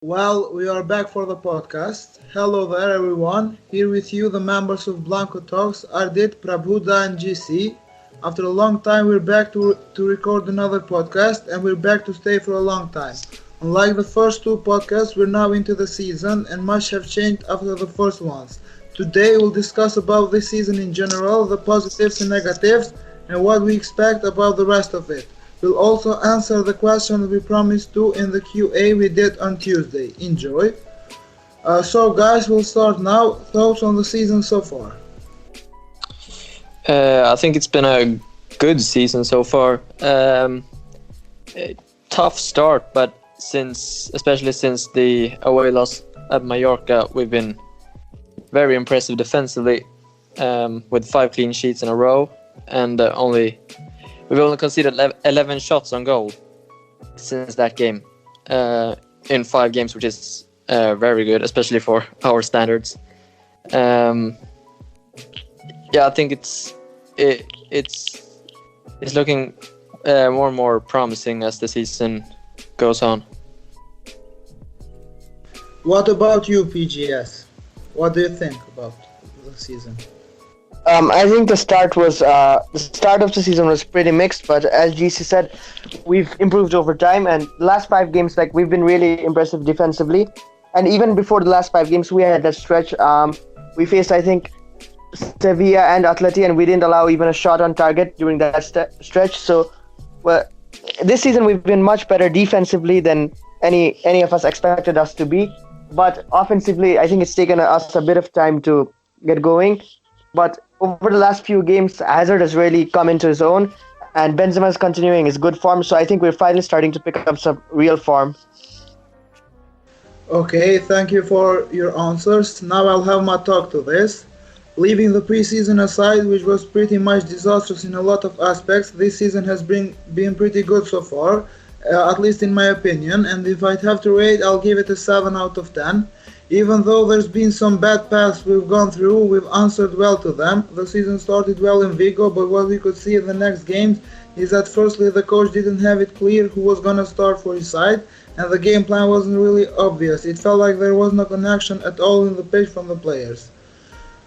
Well, we are back for the podcast. Hello there, everyone. Here with you, the members of Blanco Talks, Ardit, Prabuddha, and GC. After a long time, we're back to record another podcast, and we're back to stay for a long time. Unlike the first two podcasts, we're now into the season, and much have changed after the first ones. Today, we'll discuss about this season in general, the positives and negatives, and what we expect about the rest of it. We'll also answer the questions we promised to in the QA we did on Tuesday. Enjoy. So guys, we'll start now. Thoughts on the season so far? I think it's been a good season so far. Tough start, but especially since the away loss at Mallorca, we've been very impressive defensively, with 5 clean sheets in a row, and we've only conceded 11 shots on goal since that game in 5 games, which is very good, especially for our standards. I think it's looking more and more promising as the season goes on. What about you, PGS? What do you think about the season? I think the start of the season was pretty mixed, but as GC said, we've improved over time, and the last 5 games, we've been really impressive defensively. And even before the last 5 games, we had that stretch. We faced, I think, Sevilla and Atleti, and we didn't allow even a shot on target during that stretch. So, this season we've been much better defensively than any of us expected us to be. But offensively, I think it's taken us a bit of time to get going. But over the last few games, Hazard has really come into his own, and Benzema is continuing his good form. So I think we're finally starting to pick up some real form. Okay, thank you for your answers. Now I'll have my talk to this. Leaving the preseason aside, which was pretty much disastrous in a lot of aspects, this season has been pretty good so far, at least in my opinion, and if I'd have to rate, I'll give it a 7 out of 10. Even though there's been some bad paths we've gone through, we've answered well to them. The season started well in Vigo, but what we could see in the next games is that firstly the coach didn't have it clear who was gonna start for his side, and the game plan wasn't really obvious. It felt like there was no connection at all in the pitch from the players.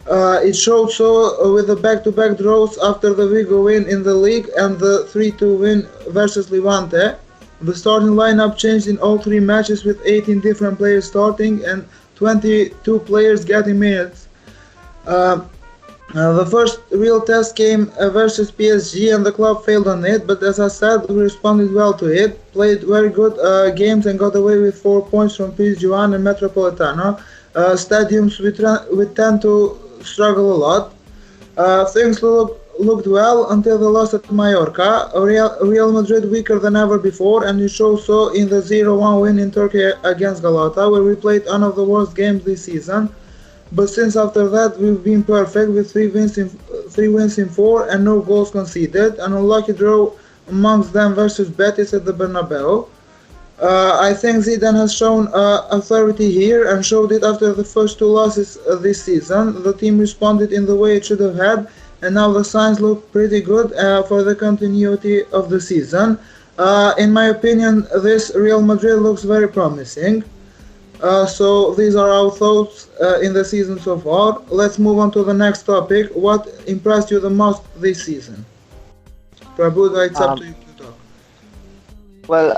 It showed so with the back-to-back draws after the Vigo win in the league and the 3-2 win versus Levante. The starting lineup changed in all 3 matches with 18 different players starting and 22 players getting minutes. The first real test came versus PSG, and the club failed on it, but as I said, we responded well to it, played very good games and got away with 4 points from PSG and Metropolitano, stadiums we tend to struggle a lot. Things looked well until the loss at Mallorca. Real Madrid weaker than ever before, and it shows so in the 0-1 win in Turkey against Galata, where we played one of the worst games this season. But since after that we've been perfect with 3 wins in 4 and no goals conceded. An unlucky draw amongst them versus Betis at the Bernabeu. I think Zidane has shown authority here and showed it after the first 2 losses this season. The team responded in the way it should have had, and now the signs look pretty good for the continuity of the season. In my opinion, this Real Madrid looks very promising. So these are our thoughts in the season so far. Let's move on to the next topic. What impressed you the most this season? Prabuddha, it's up to you to talk. Well,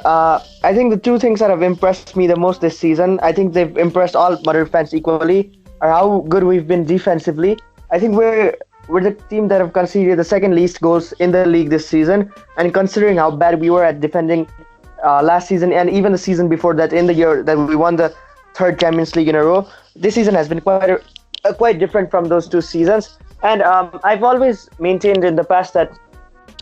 I think the 2 things that have impressed me the most this season, I think they've impressed all Madrid fans equally, are how good we've been defensively. I think we're the team that have conceded the 2nd least goals in the league this season, and considering how bad we were at defending last season and even the season before that, in the year that we won the 3rd Champions League in a row, this season has been quite different from those 2 seasons. And I've always maintained in the past that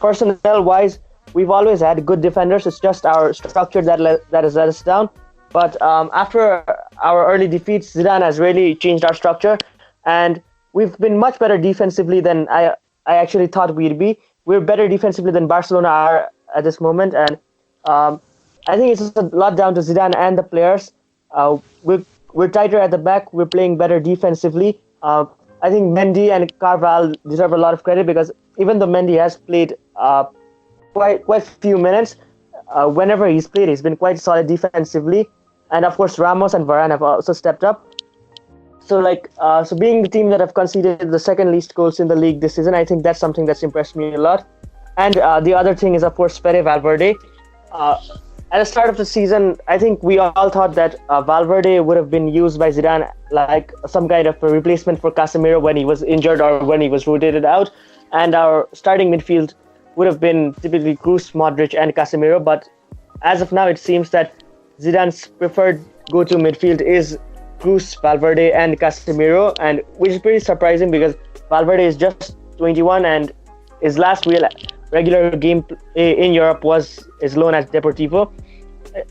personnel-wise, we've always had good defenders. It's just our structure that has let us down. But after our early defeats, Zidane has really changed our structure, and we've been much better defensively than I actually thought we'd be. We're better defensively than Barcelona are at this moment, and I think it's a lot down to Zidane and the players. We're tighter at the back. We're playing better defensively. I think Mendy and Carvalho deserve a lot of credit, because even though Mendy has played quite few minutes, whenever he's played, he's been quite solid defensively. and of course Ramos and Varane have also stepped up. So being the team that have conceded the second least goals in the league this season, I think that's something that's impressed me a lot. And the other thing is, of course, Fede Valverde. Uh, at the start of the season, I think we all thought that Valverde would have been used by Zidane like some kind of a replacement for Casemiro when he was injured or when he was rotated out, and our starting midfield would have been typically Kroos, Modric, and Casemiro. But as of now, it seems that Zidane's preferred go-to midfield is Kroos, Valverde, and Casemiro, and which is pretty surprising because Valverde is just 21 and his last real regular game in Europe was his loan at Deportivo.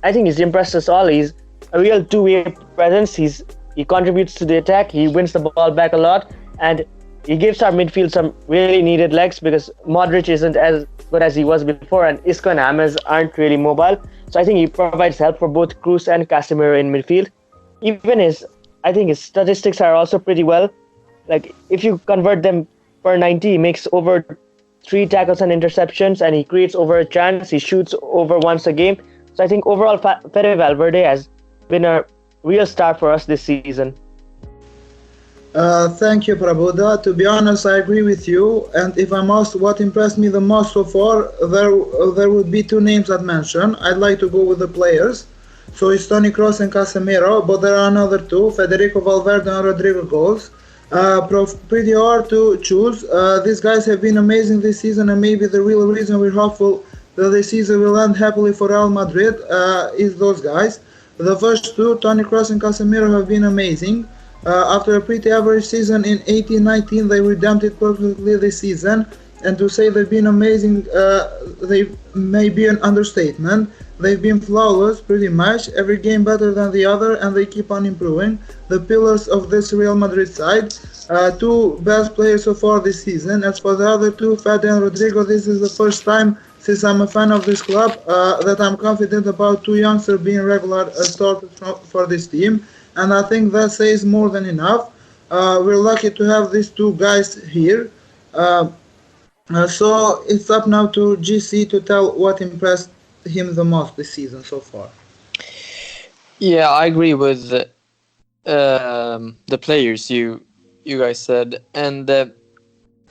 I think he's impressed us all. He's a real two-way presence. He contributes to the attack. He wins the ball back a lot, and he gives our midfield some really needed legs because Modric isn't as good as he was before, and Isco and James aren't really mobile. So I think he provides help for both Kroos and Casemiro in midfield. Even I think his statistics are also pretty well. Like if you convert them per 90, he makes over 3 tackles and interceptions, and he creates over a chance. He shoots over once a game. So I think overall, Fede Valverde has been a real star for us this season. Thank you, Prabuddha. To be honest, I agree with you. And if I'm asked what impressed me the most so far, there would be 2 names I'd mention. I'd like to go with the players. So it's Toni Kroos and Casemiro, but there are another 2, Federico Valverde and Rodrigo Goes. Pretty hard to choose. These guys have been amazing this season, and maybe the real reason we're hopeful that the season will end happily for Real Madrid is those guys. The first 2, Toni Kroos and Casemiro, have been amazing. After a pretty average season in 18-19, they redeemed it perfectly this season. And to say they've been amazing, they may be an understatement. They've been flawless pretty much, every game better than the other, and they keep on improving. The pillars of this Real Madrid side, 2 best players so far this season. As for the other 2, Fede and Rodrigo, this is the first time since I'm a fan of this club that I'm confident about 2 youngsters being regular starters for this team. And I think that says more than enough. We're lucky to have these 2 guys here. So it's up now to GC to tell what impressed him the most this season so far. Yeah, I agree with the players you guys said, and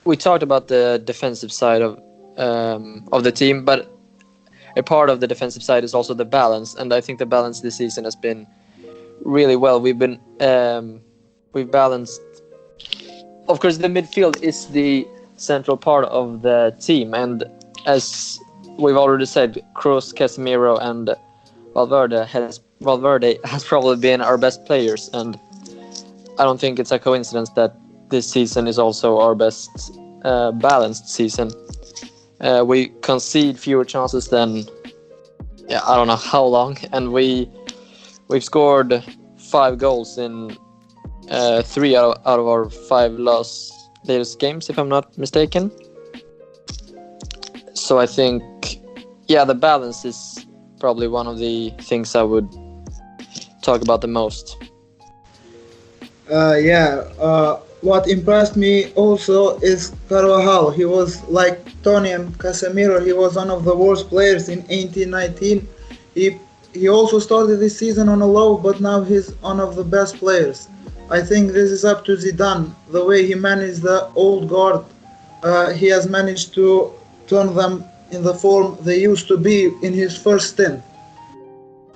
we talked about the defensive side of the team, but a part of the defensive side is also the balance, and I think the balance this season has been really well. We've balanced. Of course, the midfield is the central part of the team, and as we've already said, Kroos, Casemiro, and Valverde has probably been our best players, and I don't think it's a coincidence that this season is also our best balanced season. We concede fewer chances than I don't know how long, and we've scored 5 goals in 3 out of our 5 latest games, if I'm not mistaken. So I think, the balance is probably one of the things I would talk about the most. What impressed me also is Carvajal. He was like Toni and Casemiro. He was one of the worst players in 18-19. He also started this season on a low, but now he's one of the best players. I think this is up to Zidane. The way he managed the old guard, he has managed to turn them in the form they used to be in his first stint.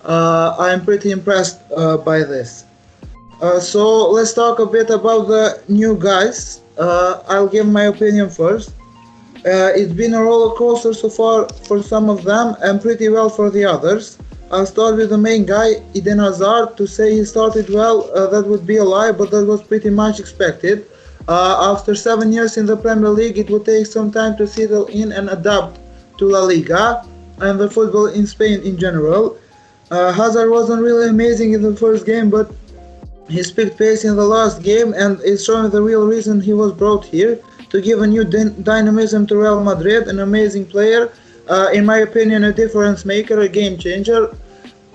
I am pretty impressed by this. So let's talk a bit about the new guys. I'll give my opinion first. It's been a roller coaster so far for some of them and pretty well for the others. I'll start with the main guy, Eden Hazard. To say he started well, that would be a lie, but that was pretty much expected. After 7 years in the Premier League, it would take some time to settle in and adapt to La Liga and the football in Spain in general. Hazard wasn't really amazing in the first game, but he picked pace in the last game and is showing the real reason he was brought here, to give a new dynamism to Real Madrid. An amazing player, in my opinion, a difference maker, a game changer,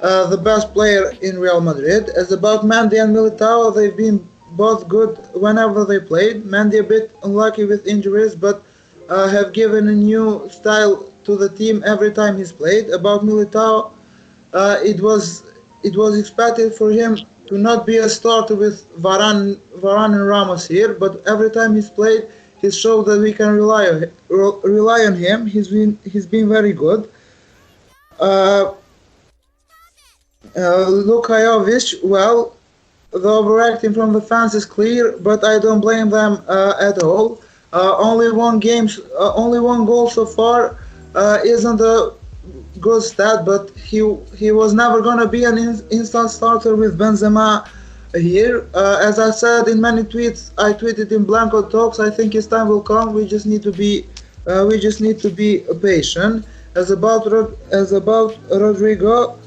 the best player in Real Madrid. As about Mendy and Militao, they've been both good whenever they played. Mendy a bit unlucky with injuries, but have given a new style to the team every time he's played. About Militao, it was it was expected for him to not be a starter with Varane and Ramos here, but every time he's played, he showed that we can rely on him. He's been very good. Uh, Luka Jovic, well, the overacting from the fans is clear, but I don't blame them at all. Only one goal so far isn't a good stat, but he was never gonna be an instant starter with Benzema here. As I said in many tweets, I tweeted in Blanco Talks. I think his time will come. We just need to be patient. As about Rodrigo,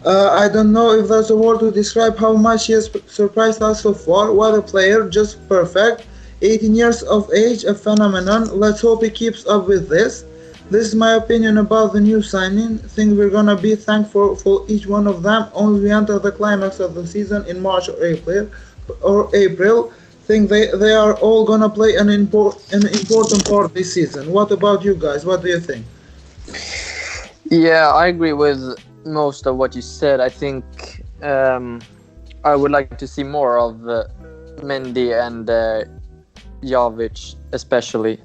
I don't know if there's a word to describe how much he has surprised us so far. What a player, just perfect. 18 years of age, a phenomenon. Let's hope he keeps up with this. This is my opinion about the new signing. Think we're gonna be thankful for each one of them once we enter the climax of the season in March or April. Think they are all gonna play an important part this season. What about you guys? What do you think? Yeah, I agree with most of what you said. I think I would like to see more of Mendy and Jovic, especially.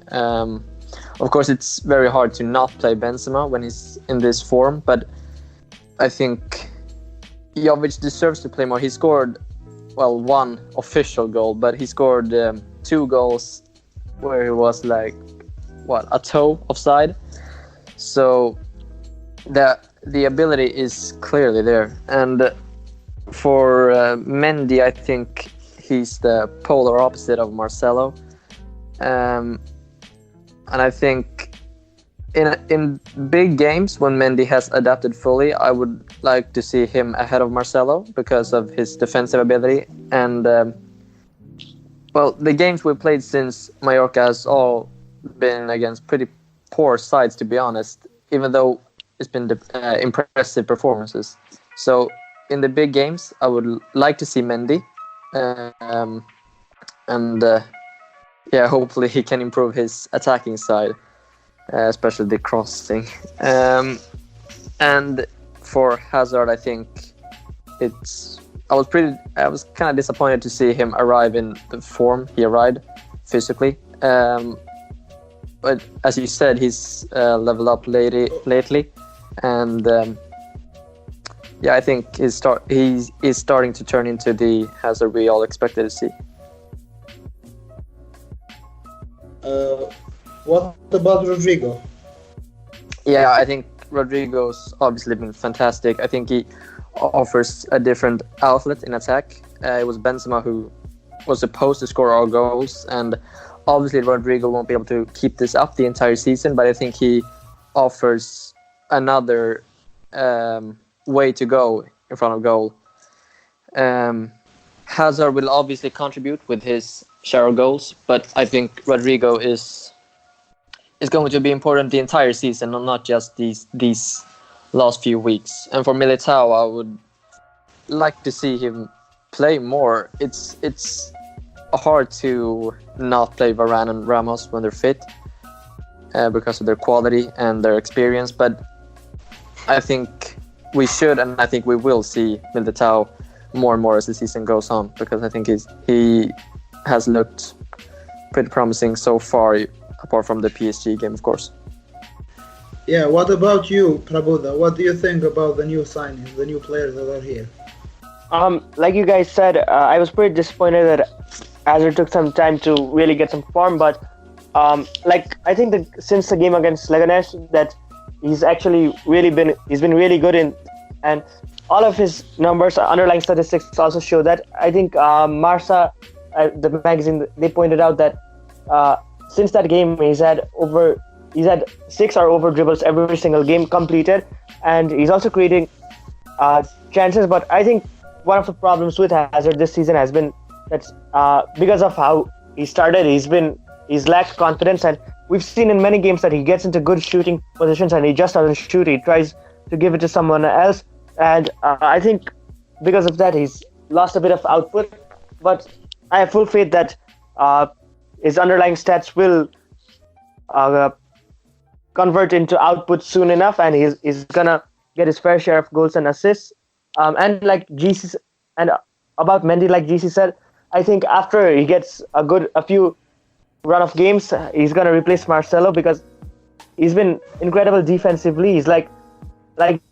Of course, it's very hard to not play Benzema when he's in this form, but I think Jovic deserves to play more. He scored, well, one official goal, but he scored 2 goals where he was like, a toe offside. So the ability is clearly there. And for Mendy, I think he's the polar opposite of Marcelo. And I think in big games, when Mendy has adapted fully, I would like to see him ahead of Marcelo because of his defensive ability. And, the games we've played since Mallorca has all been against pretty poor sides, to be honest, even though it's been impressive performances. So in the big games, I would like to see Mendy. Hopefully he can improve his attacking side, especially the crossing. And for Hazard, I think I was kind of disappointed to see him arrive in the form he arrived physically. But as you said, he's leveled up lately, and I think he is starting to turn into the Hazard we all expected to see. What about Rodrigo? Yeah, I think Rodrigo's obviously been fantastic. I think he offers a different outlet in attack. It was Benzema who was supposed to score all goals, and obviously Rodrigo won't be able to keep this up the entire season, but I think he offers another way to go in front of goal. Hazard will obviously contribute with his share of goals, but I think Rodrigo is going to be important the entire season, not just these last few weeks. And for Militao, I would like to see him play more. It's hard to not play Varane and Ramos when they're fit because of their quality and their experience, but I think we should, and I think we will see Militao more and more as the season goes on, because I think he has looked pretty promising so far, apart from the PSG game, of course. Yeah, what about you, Prabuddha? What do you think about the new signings, the new players that are here? Like you guys said, I was pretty disappointed that Hazard took some time to really get some form, but I think that since the game against Leganes, that he's actually been really good in, and all of his numbers, underlying statistics also show that. I think Marca, the magazine, they pointed out that since that game he's had 6 or over dribbles every single game completed, and he's also creating chances. But I think one of the problems with Hazard this season has been that because of how he started, he's lacked confidence, and we've seen in many games that he gets into good shooting positions and he just doesn't shoot. He tries to give it to someone else, and I think because of that he's lost a bit of output. But I have full faith that his underlying stats will convert into output soon enough, and he's gonna get his fair share of goals and assists. And like GC and about Mendy, like GC said, I think after he gets a few run of games, he's gonna replace Marcelo because he's been incredible defensively. He's like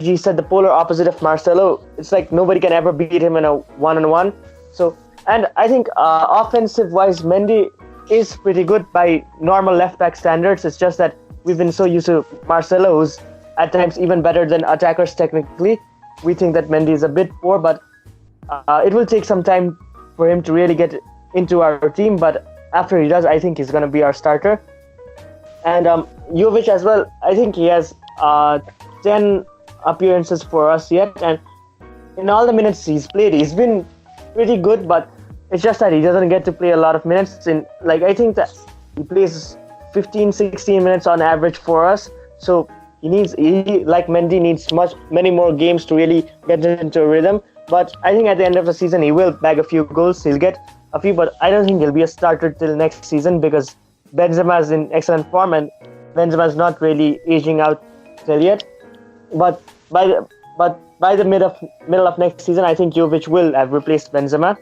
G said, the polar opposite of Marcelo. It's like nobody can ever beat him in a one-on-one. So, and I think offensive-wise, Mendy is pretty good by normal left-back standards. It's just that we've been so used to Marcelo, who's at times even better than attackers technically. We think that Mendy is a bit poor, but it will take some time for him to really get into our team. But after he does, I think he's going to be our starter. And Jovic as well, I think he has 10 appearances for us yet. And in all the minutes he's played, he's been pretty good, but it's just that he doesn't get to play a lot of minutes. I think that he plays 15, 16 minutes on average for us. So he like Mendy needs many more games to really get into a rhythm. But I think at the end of the season he will bag a few goals. He'll get a few, but I don't think he'll be a starter till next season because Benzema is in excellent form and Benzema is not really aging out till yet. But by the middle of next season, I think Jovic will have replaced Benzema.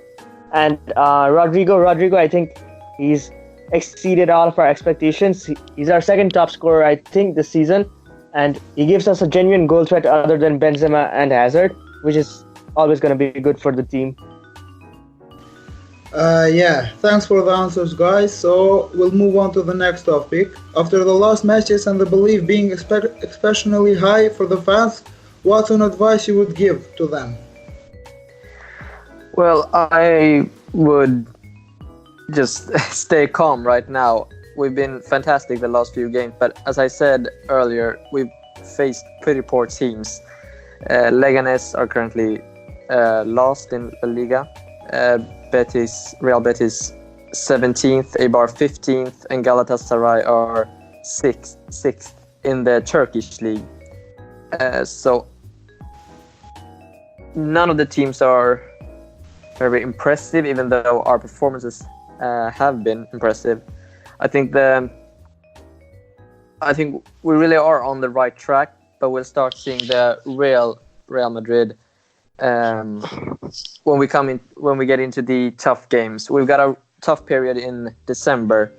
And Rodrigo, I think he's exceeded all of our expectations. He's our second top scorer, I think, this season. And he gives us a genuine goal threat other than Benzema and Hazard, which is always going to be good for the team. Thanks for the answers, guys. So we'll move on to the next topic. After the last matches and the belief being especially high for the fans, what's an advice you would give to them? Well, I would just stay calm right now. We've been fantastic the last few games, but as I said earlier, we've faced pretty poor teams. Leganes are currently last in La Liga. Real Betis 17th, Eibar 15th, and Galatasaray are 6th in the Turkish league. So none of the teams are very impressive, even though our performances have been impressive. I think we really are on the right track, but we'll start seeing the real Real Madrid when we get into the tough games. We've got a tough period in December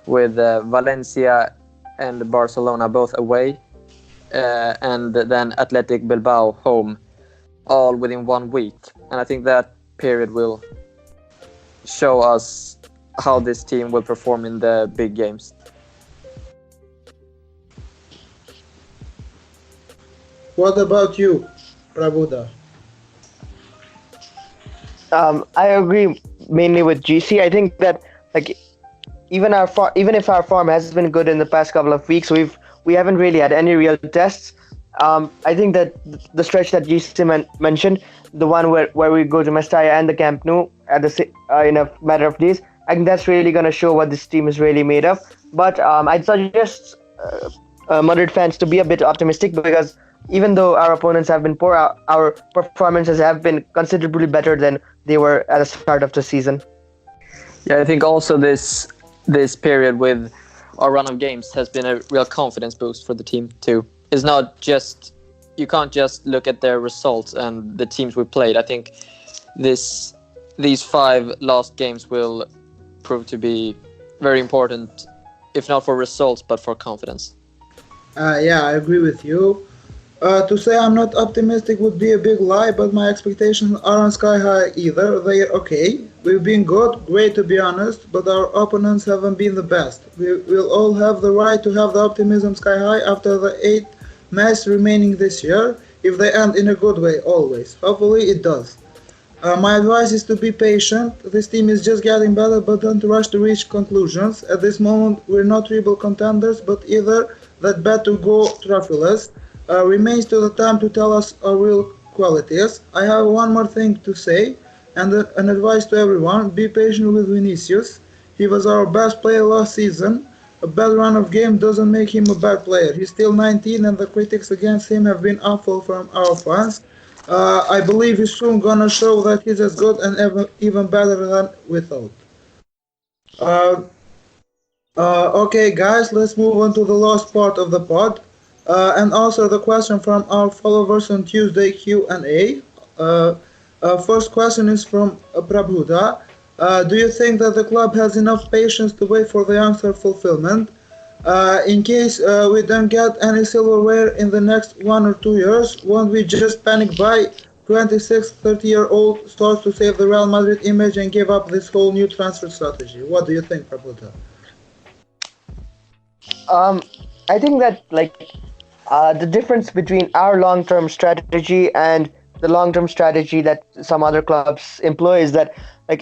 with Valencia and Barcelona both away, and then Athletic Bilbao home, all within 1 week. And I think that period will show us how this team will perform in the big games. What about you, Prabuddha? I agree mainly with GC. I think that even if our form has been good in the past couple of weeks, we haven't really had any real tests. I think that the stretch that GC mentioned, the one where we go to Mestalla and the Camp Nou in a matter of days, I think that's really going to show what this team is really made of. But I'd suggest Madrid fans to be a bit optimistic because even though our opponents have been poor, our performances have been considerably better than they were at the start of the season. Yeah, I think also this period with our run of games has been a real confidence boost for the team too. It's not just, you can't just look at their results and the teams we played. I think these 5 last games will prove to be very important, if not for results, but for confidence. I agree with you. To say I'm not optimistic would be a big lie, but my expectations aren't sky high either. They're okay. We've been great to be honest, but our opponents haven't been the best. We'll all have the right to have the optimism sky high after the 8 matches remaining this year, if they end in a good way always. Hopefully it does. My advice is to be patient. This team is just getting better, but don't rush to reach conclusions. At this moment, we're not treble contenders, but either that bet to go trophyless. Remains to the time to tell us our real qualities. I have one more thing to say, and an advice to everyone: be patient with Vinicius. He was our best player last season. A bad run of game doesn't make him a bad player. He's still 19, and the critics against him have been awful from our fans. I believe he's soon gonna show that he's as good and even better than we thought. Okay, guys, let's move on to the last part of the pod. And answer the question from our followers on Tuesday Q&A. First question is from Prabuddha. Do you think that the club has enough patience to wait for the youngster fulfillment? In case we don't get any silverware in the next 1 or 2 years, won't we just panic buy 26, 30-year-old stars to save the Real Madrid image and give up this whole new transfer strategy? What do you think, Prabuddha? I think that the difference between our long-term strategy and the long-term strategy that some other clubs employ is that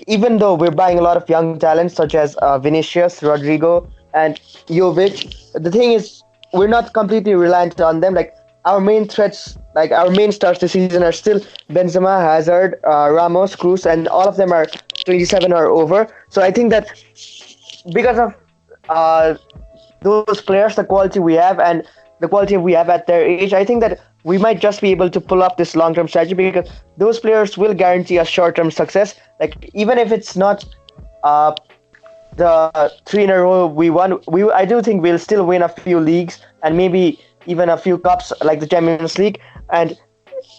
even though we're buying a lot of young talents such as Vinicius, Rodrigo, and Jovic, the thing is we're not completely reliant on them. Our main threats, our main stars this season are still Benzema, Hazard, Ramos, Cruz, and all of them are 27 or over. So I think that because of those players, the quality we have, and the quality we have at their age, I think that we might just be able to pull up this long-term strategy because those players will guarantee us short-term success. Even if it's not the 3 in a row we won, I do think we'll still win a few leagues and maybe even a few cups like the Champions League. And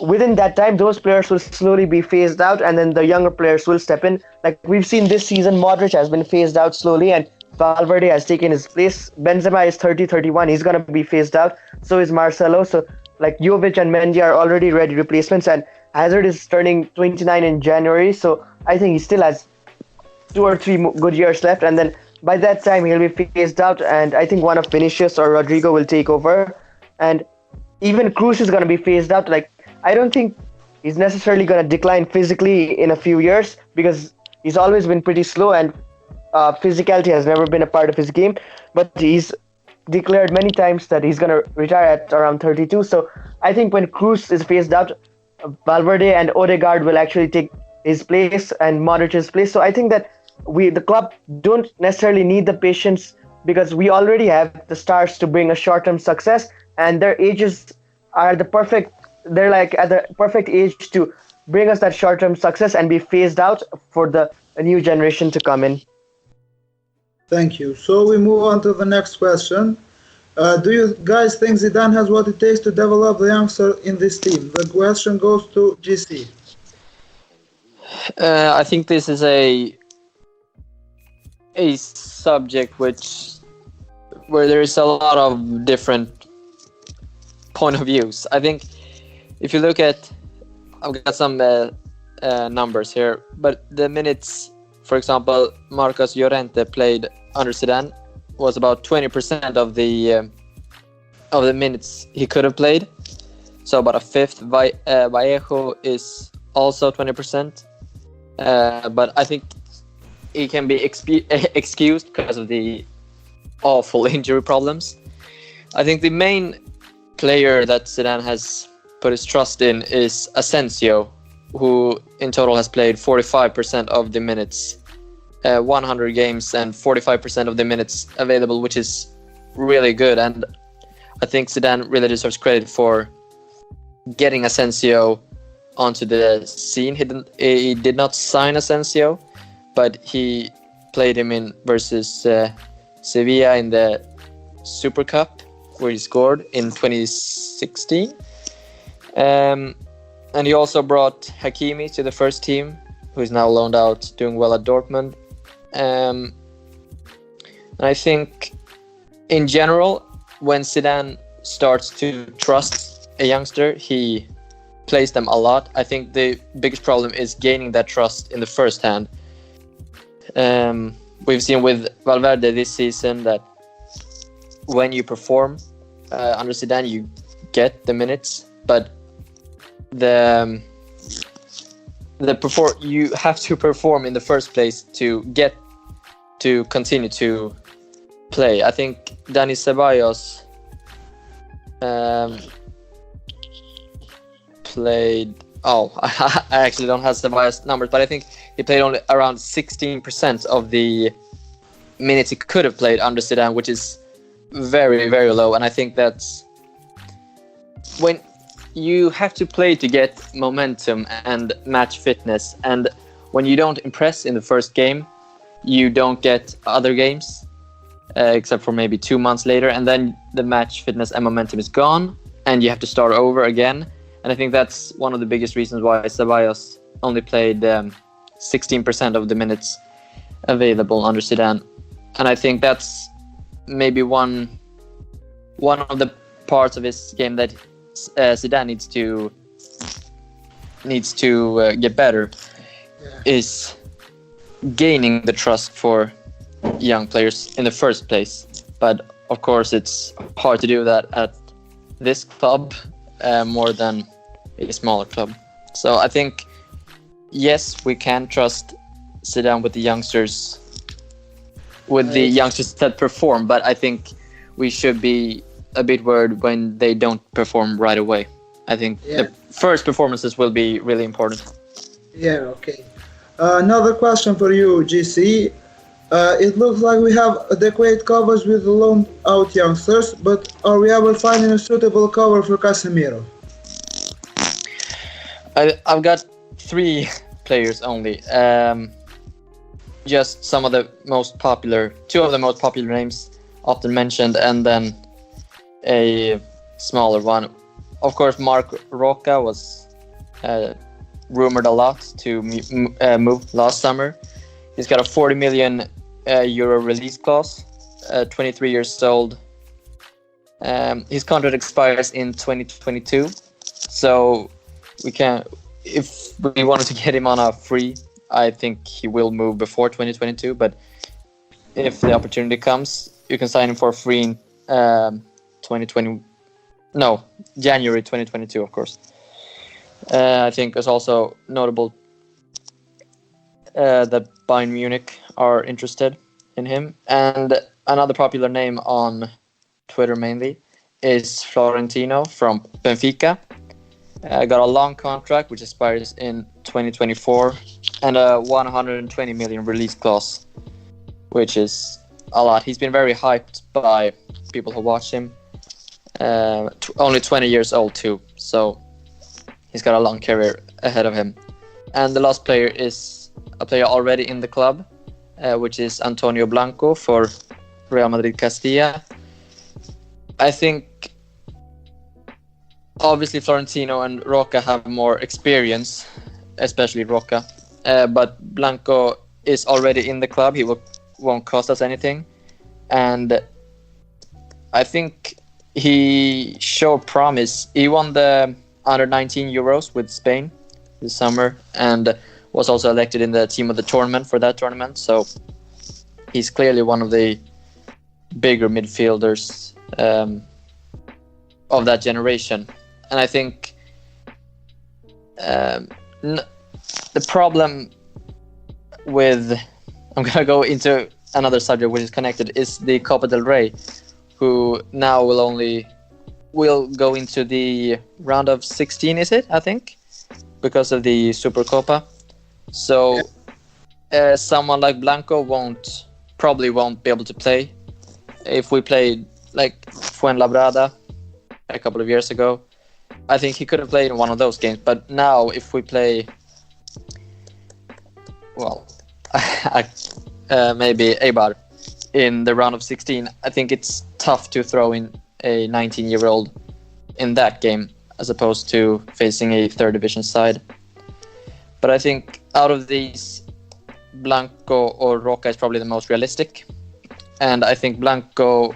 within that time, those players will slowly be phased out, and then the younger players will step in. We've seen this season, Modric has been phased out slowly, and Valverde has taken his place. Benzema is 30, 31. He's going to be phased out. So is Marcelo. So Jovic and Mendy are already ready replacements, and Hazard is turning 29 in January. So I think he still has 2 or 3 good years left, and then by that time he'll be phased out, and I think one of Vinicius or Rodrigo will take over, and even Cruz is going to be phased out. I don't think he's necessarily going to decline physically in a few years because he's always been pretty slow, and physicality has never been a part of his game, but he's declared many times that he's going to retire at around 32. So I think when Cruz is phased out, Valverde and Odegaard will actually take his place and Modric's place. So I think that the club don't necessarily need the patience because we already have the stars to bring a short-term success, and their ages are at the perfect age to bring us that short-term success and be phased out for the new generation to come in. Thank you. So we move on to the next question. Do you guys think Zidane has what it takes to develop the youngster in this team? The question goes to GC. I think this is a subject where there is a lot of different point of views. I think if you look at, I've got some numbers here, but the minutes, for example, Marcos Llorente played under Zidane was about 20% of the minutes he could have played. So about a fifth. Vallejo is also 20%. But I think he can be excused because of the awful injury problems. I think the main player that Zidane has put his trust in is Asensio, who in total has played 45% of the minutes, 100 games and 45% of the minutes available, which is really good. And I think Zidane really deserves credit for getting Asensio onto the scene. He did not sign Asensio, but he played him in versus Sevilla in the Super Cup, where he scored in 2016. And he also brought Hakimi to the first team, who is now loaned out, doing well at Dortmund. And I think, in general, when Zidane starts to trust a youngster, he plays them a lot. I think the biggest problem is gaining that trust in the first hand. We've seen with Valverde this season that when you perform under Zidane, you get the minutes, but you have to perform in the first place to get to continue to play. I think Dani Ceballos played. I actually don't have Ceballos numbers, but I think he played only around 16% of the minutes he could have played under Zidane, which is very, very low. And I think that's when you have to play to get momentum and match fitness. And when you don't impress in the first game, you don't get other games, except for maybe 2 months later. And then the match fitness and momentum is gone, and you have to start over again. And I think that's one of the biggest reasons why Ceballos only played 16% of the minutes available under Zidane. And I think that's maybe one of the parts of his game that Zidane needs to get better, is gaining the trust for young players in the first place. But of course, it's hard to do that at this club more than a smaller club. So I think, yes, we can trust Zidane with the youngsters, that perform. But I think we should be a bit worried when they don't perform right away. I think the first performances will be really important. Yeah, okay. Another question for you, GC. It looks like we have adequate covers with the loaned out youngsters, but are we ever finding a suitable cover for Casemiro? I've got 3 players only. Just some of the most popular, 2 of the most popular names often mentioned, and then a smaller one. Of course, Marc Roca was rumored a lot to move last summer. He's got a 40 million euro release clause, 23 years old. His contract expires in 2022, so if we wanted to get him on a free, I think he will move before 2022. But if the opportunity comes, you can sign him for free in January 2022, of course. I think it's also notable that Bayern Munich are interested in him. And another popular name on Twitter mainly is Florentino from Benfica. Got a long contract which expires in 2024 and a 120 million release clause, which is a lot. He's been very hyped by people who watch him. Only 20 years old too, so he's got a long career ahead of him. And the last player is a player already in the club, which is Antonio Blanco for Real Madrid Castilla. I think obviously Florentino and Roca have more experience, especially Roca, but Blanco is already in the club. He won't cost us anything, and I think he showed promise. He won the under-19 Euros with Spain this summer and was also elected in the team of the tournament for that tournament. So he's clearly one of the bigger midfielders of that generation. And I think the problem with... I'm going to go into another subject which is connected, is the Copa del Rey, who now will go into the round of 16, is it? I think, because of the Supercopa. So someone like Blanco probably won't be able to play. If we played like Fuenlabrada a couple of years ago, I think he could have played in one of those games. But now, if we play, maybe Eibar in the round of 16, I think it's tough to throw in a 19-year-old in that game as opposed to facing a third division side. But I think out of these, Blanco or Roca is probably the most realistic. And I think Blanco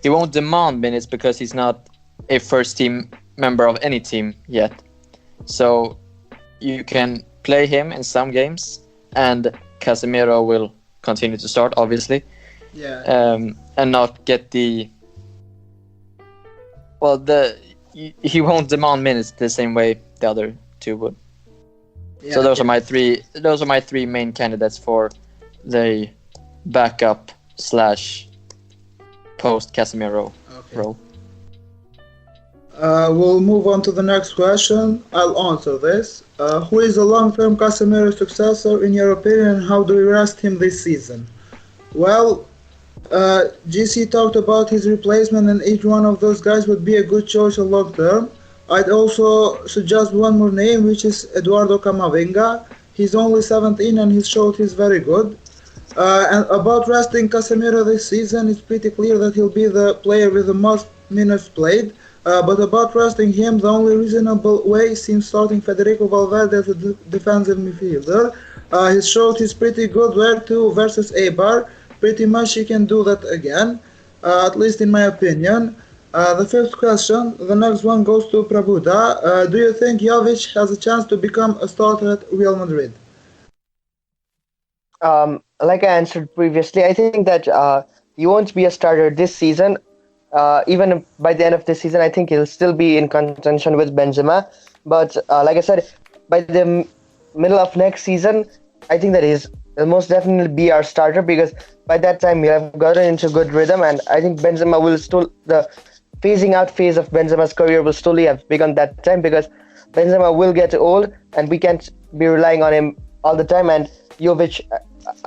he won't demand minutes because he's not a first team member of any team yet. So you can play him in some games, and Casemiro will continue to start, obviously. And not get he won't demand minutes the same way the other 2 would. So those are my three main candidates for the backup / post Casemiro role. We'll move on to the next question. I'll answer this. Who is the long-term Casemiro successor in your opinion, and how do we rest him this season? Well, GC talked about his replacement, and each one of those guys would be a good choice of long-term. I'd also suggest one more name, which is Eduardo Camavinga. He's only 17 and he's showed he's very good. And about resting Casemiro this season, it's pretty clear that he'll be the player with the most minutes played. But about resting him, the only reasonable way seems starting Federico Valverde as a defensive midfielder. He showed he's pretty good where to versus Eibar. Pretty much he can do that again, at least in my opinion. The fifth question, the next one goes to Prabuddha. Do you think Jovic has a chance to become a starter at Real Madrid? Like I answered previously, I think that he won't be a starter this season. Even by the end of this season, I think he'll still be in contention with Benzema. But like I said, by the middle of next season, I think that he'll most definitely be our starter because by that time we have gotten into good rhythm, and I think Benzema will still the phasing out phase of Benzema's career will slowly have begun that time because Benzema will get old and we can't be relying on him all the time. And Jovic,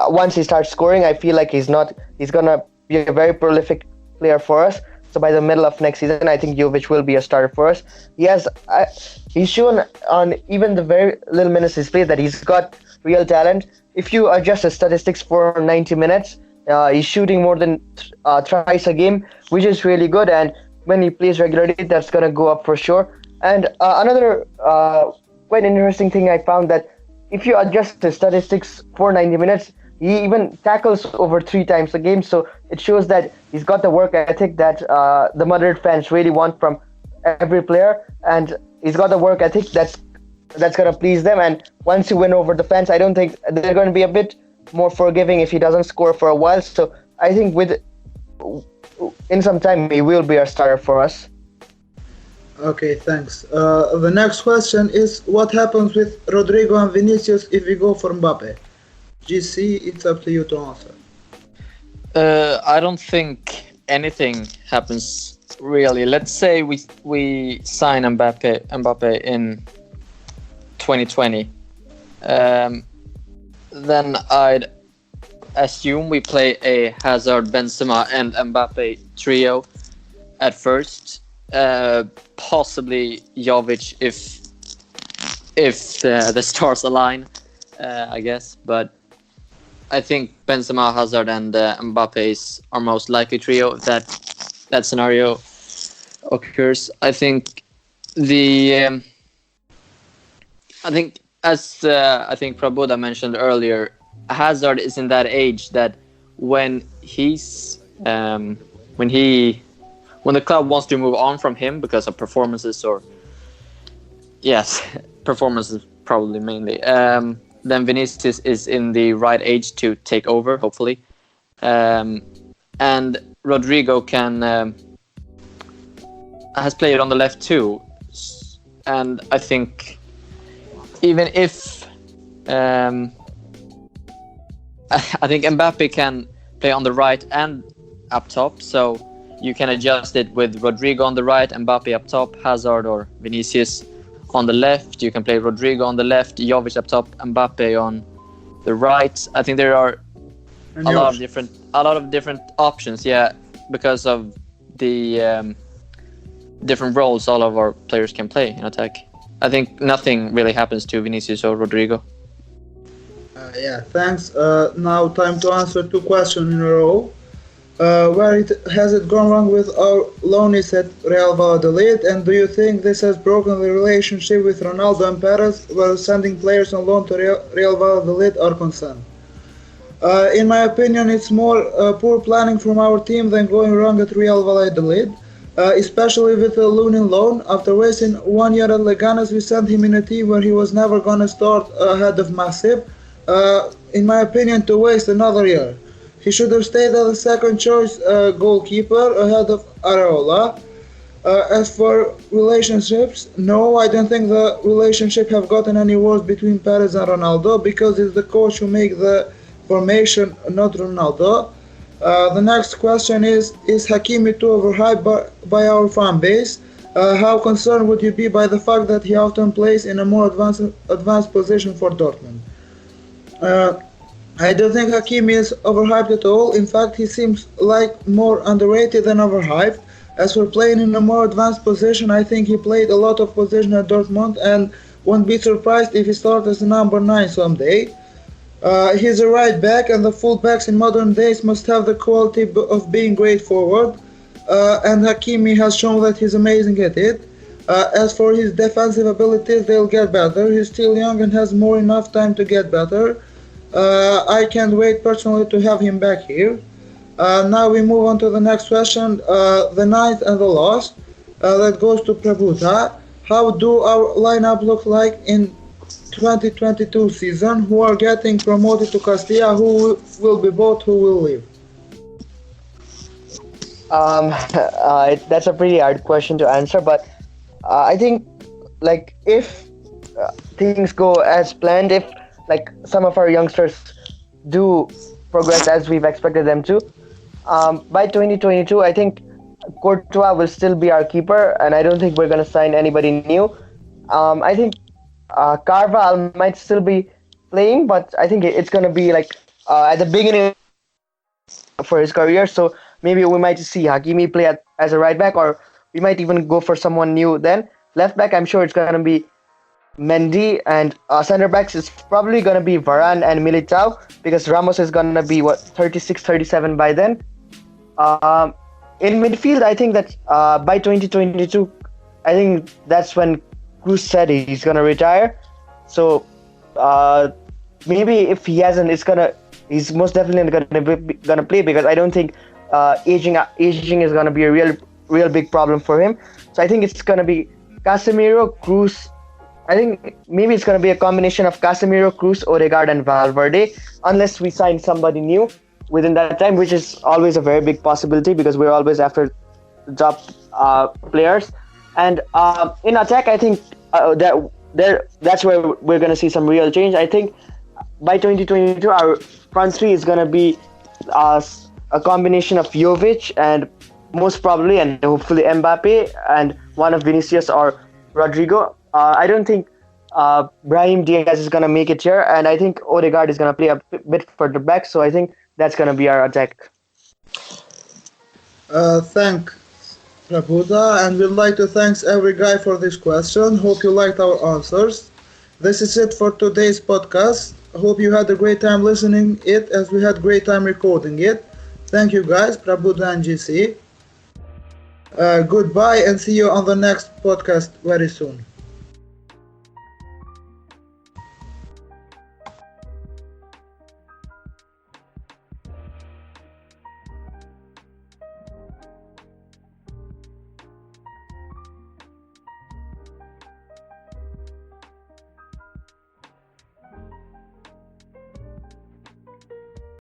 once he starts scoring, I feel like he's gonna be a very prolific player for us. So by the middle of next season, I think Jovic will be a starter for us. He's shown on even the very little minutes he's played that he's got real talent. If you adjust the statistics for 90 minutes, he's shooting more than thrice a game, which is really good. And when he plays regularly, that's gonna go up for sure. And another quite interesting thing I found that if you adjust the statistics for 90 minutes, he even tackles over 3 times a game. So it shows that he's got the work ethic that the Madrid fans really want from every player, and he's got the work ethic that's gonna please them. And once you win over the fans, I don't think they're going to be a bit more forgiving if he doesn't score for a while. So I think in some time he will be our starter for us. Okay, thanks. The next question is what happens with Rodrigo and Vinicius if we go for Mbappe? GC, it's up to you to answer. I don't think anything happens really. Let's say we sign Mbappe in 2020. Then I'd assume we play a Hazard, Benzema, and Mbappe trio at first. Possibly Jovic if the stars align, I guess. But I think Benzema, Hazard, and Mbappe is our most likely trio if that scenario occurs. I think as I think Prabuddha mentioned earlier, Hazard is in that age that when the club wants to move on from him because of performances performances probably mainly, then Vinicius is in the right age to take over, hopefully. And Rodrigo has played on the left too. And I think even if I think Mbappe can play on the right and up top, so you can adjust it with Rodrigo on the right, Mbappe up top, Hazard or Vinicius on the left. You can play Rodrigo on the left, Jovic up top, Mbappe on the right. I think there are a lot of different options, because of the different roles all of our players can play in attack. I think nothing really happens to Vinicius or Rodrigo. Thanks. Now time to answer 2 questions in a row. Where has it gone wrong with our loanies at Real Valladolid, and do you think this has broken the relationship with Ronaldo and Perez while sending players on loan to Real Valladolid are concerned? In my opinion, it's more poor planning from our team than going wrong at Real Valladolid, especially with the Lunin loan. After wasting 1 year at Leganes, we sent him in a team where he was never going to start ahead of Masip. In my opinion, to waste another year. He should have stayed as a second choice goalkeeper ahead of Areola. As for relationships, no, I don't think the relationship have gotten any worse between Perez and Ronaldo because it's the coach who makes the formation, not Ronaldo. The next question is Hakimi too overhyped by our fan base? How concerned would you be by the fact that he often plays in a more advanced position for Dortmund? I don't think Hakimi is overhyped at all. In fact, he seems like more underrated than overhyped. As for playing in a more advanced position, I think he played a lot of position at Dortmund and won't be surprised if he starts as a number 9 someday. He's a right back, and the full backs in modern days must have the quality of being great forward. and Hakimi has shown that he's amazing at it. As for his defensive abilities, they'll get better. He's still young and has more enough time to get better. I can't wait personally to have him back here. Now we move on to the next question, the ninth and the last. That goes to Prabuddha. How do our lineup look like in 2022 season? Who are getting promoted to Castilla? Who will be bought? Who will leave? That's a pretty hard question to answer, but I think like if things go as planned, if like some of our youngsters do progress as we've expected them to, by 2022, I think Courtois will still be our keeper, and I don't think we're gonna sign anybody new. I think Carval might still be playing, but I think it's gonna be like at the beginning for his career. So maybe we might see Hakimi play as a right back, or we might even go for someone new then. Left back, I'm sure it's going to be Mendy, and center backs is probably going to be Varane and Militao, because Ramos is going to be, 36, 37 by then. In midfield, I think that by 2022, I think that's when Cruz said he's going to retire. So maybe if he hasn't, he's most definitely going to play, because I don't think aging is going to be a real big problem for him. So I think it's going to be Casemiro, Cruz. I think maybe it's going to be a combination of Casemiro, Cruz, Odegaard, and Valverde, unless we sign somebody new within that time, which is always a very big possibility because we're always after top players. And in attack, I think that's where we're going to see some real change. I think by 2022, our front three is going to be a combination of Jovic and most probably and hopefully Mbappe, and one of Vinicius or Rodrigo. I don't think Brahim Diaz is going to make it here, and I think Odegaard is going to play a bit further back, so I think that's going to be our attack. Thank Prabuddha, and we'd like to thank every guy for this question. Hope you liked our answers. This is it for today's podcast. Hope you had a great time listening it as we had great time recording it. Thank you guys, Prabuddha and GC. Goodbye and see you on the next podcast very soon.